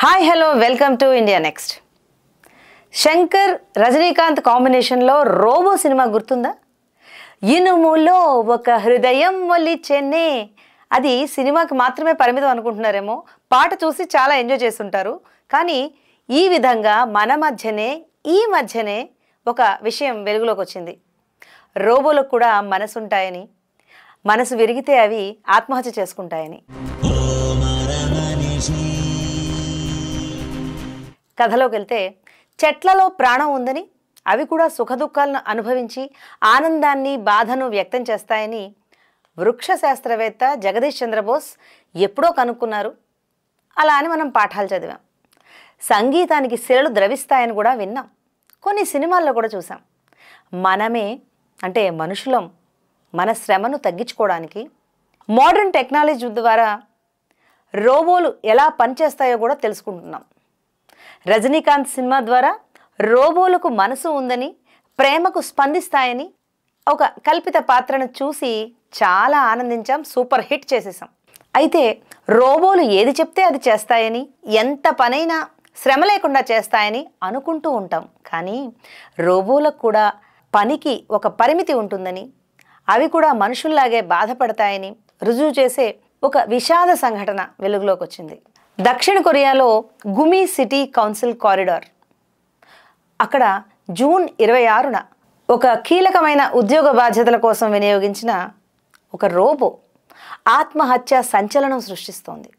Hi hello welcome to India next. Shankar Rajinikanth కాంబినేషన్లో robo cinema గుర్తుందా? ఇనుములో ఒక హృదయం ఒలిచెనే. అది సినిమాకి మాత్రమే పరిమితం అనుకుంటున్నారేమో, పాట చూసి చాలా ఎంజాయ్ చేస్తుంటారు. కానీ ఈ విధంగా మన మధ్యనే ఈ మధ్యనే ఒక విషయం వెలుగులోకి వచ్చింది. రోబోలకు కూడా మనసు ఉంటాయని, మనసు విరిగితే అవి ఆత్మహత్య చేసుకుంటాయని. కథలోకి వెళ్తే చెట్లలో ప్రాణం ఉందని, అవి కూడా సుఖదుఖాలను అనుభవించి ఆనందాన్ని బాధను వ్యక్తం చేస్తాయని వృక్ష శాస్త్రవేత్త జగదీష్ చంద్రబోస్ ఎప్పుడో కనుక్కున్నారు. అలా అని మనం పాఠాలు చదివాం. సంగీతానికి శిలలు ద్రవిస్తాయని కూడా విన్నాం. కొన్ని సినిమాల్లో కూడా చూసాం. మనమే అంటే మనుషులం మన శ్రమను తగ్గించుకోవడానికి మోడర్న్ టెక్నాలజీ ద్వారా రోబోలు ఎలా పనిచేస్తాయో కూడా తెలుసుకుంటున్నాం. రజనీకాంత్ సినిమా ద్వారా రోబోలకు మనసు ఉందని, ప్రేమకు స్పందిస్తాయని ఒక కల్పిత పాత్రను చూసి చాలా ఆనందించాం, సూపర్ హిట్ చేసేసాం. అయితే రోబోలు ఏది చెప్తే అది చేస్తాయని, ఎంత పనైనా శ్రమ లేకుండా చేస్తాయని అనుకుంటూ ఉంటాం. కానీ రోబోలకు కూడా పనికి ఒక పరిమితి ఉంటుందని, అవి కూడా మనుషుల్లాగే బాధపడతాయని రుజువు చేసే ఒక విషాద సంఘటన వెలుగులోకి వచ్చింది. దక్షిణ కొరియాలో గుమి సిటీ కౌన్సిల్ కారిడార్, అక్కడ జూన్ 26న ఒక కీలకమైన ఉద్యోగ బాధ్యతల కోసం వినియోగించిన ఒక రోబో ఆత్మహత్య సంచలనం సృష్టిస్తోంది.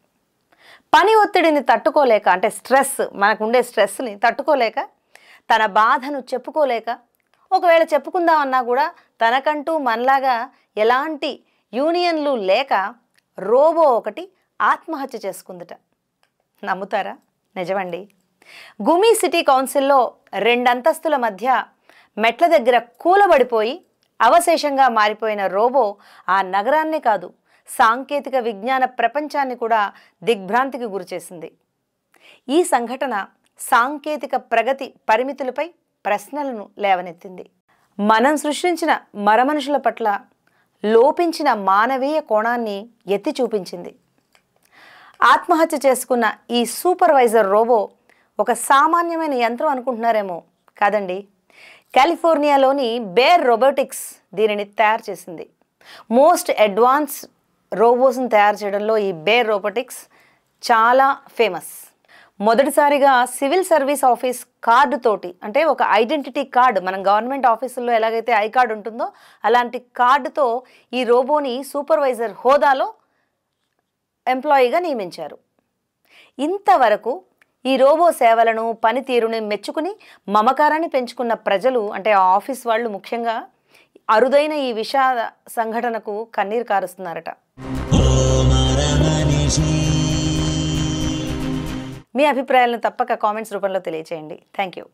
పని ఒత్తిడిని తట్టుకోలేక, అంటే స్ట్రెస్, మనకుండే స్ట్రెస్ని తట్టుకోలేక, తన బాధను చెప్పుకోలేక, ఒకవేళ చెప్పుకుందామన్నా కూడా తనకంటూ మనలాగా ఎలాంటి యూనియన్లు లేక రోబో ఒకటి ఆత్మహత్య చేసుకుందట. నమ్ముతారా? నిజమండి. గుమి సిటీ కౌన్సిల్లో 2 అంతస్తుల మధ్య మెట్ల దగ్గర కూలబడిపోయి అవశేషంగా మారిపోయిన రోబో ఆ నగరాన్నే కాదు, సాంకేతిక విజ్ఞాన ప్రపంచాన్ని కూడా దిగ్భ్రాంతికి గురిచేసింది. ఈ సంఘటన సాంకేతిక ప్రగతి పరిమితులపై ప్రశ్నలను లేవనెత్తింది. మనం సృష్టించిన మరమనుషుల పట్ల లోపించిన మానవీయ కోణాన్ని ఎత్తి చూపించింది. ఆత్మహత్య చేసుకున్న ఈ సూపర్వైజర్ రోబో ఒక సామాన్యమైన యంత్రం అనుకుంటున్నారేమో, కాదండి. కాలిఫోర్నియాలోని బేర్ రోబోటిక్స్ దీనిని తయారు చేసింది. మోస్ట్ అడ్వాన్స్ రోబోస్ని తయారు చేయడంలో ఈ బేర్ రోబోటిక్స్ చాలా ఫేమస్. మొదటిసారిగా సివిల్ సర్వీస్ ఆఫీస్ కార్డు తోటి, అంటే ఒక ఐడెంటిటీ కార్డు, మనం గవర్నమెంట్ ఆఫీసుల్లో ఎలాగైతే ఐ కార్డు ఉంటుందో అలాంటి కార్డుతో ఈ రోబోని సూపర్వైజర్ హోదాలో ఎంప్లాయీగా నియమించారు. ఇంతవరకు ఈ రోబో సేవలను, పనితీరుని మెచ్చుకుని మమకారాన్ని పెంచుకున్న ప్రజలు, అంటే ఆ ఆఫీస్ వాళ్ళు ముఖ్యంగా అరుదైన ఈ విషాద సంఘటనకు కన్నీరు కారుస్తున్నారట. మీ అభిప్రాయాలను తప్పక కామెంట్స్ రూపంలో తెలియచేయండి. Thank you.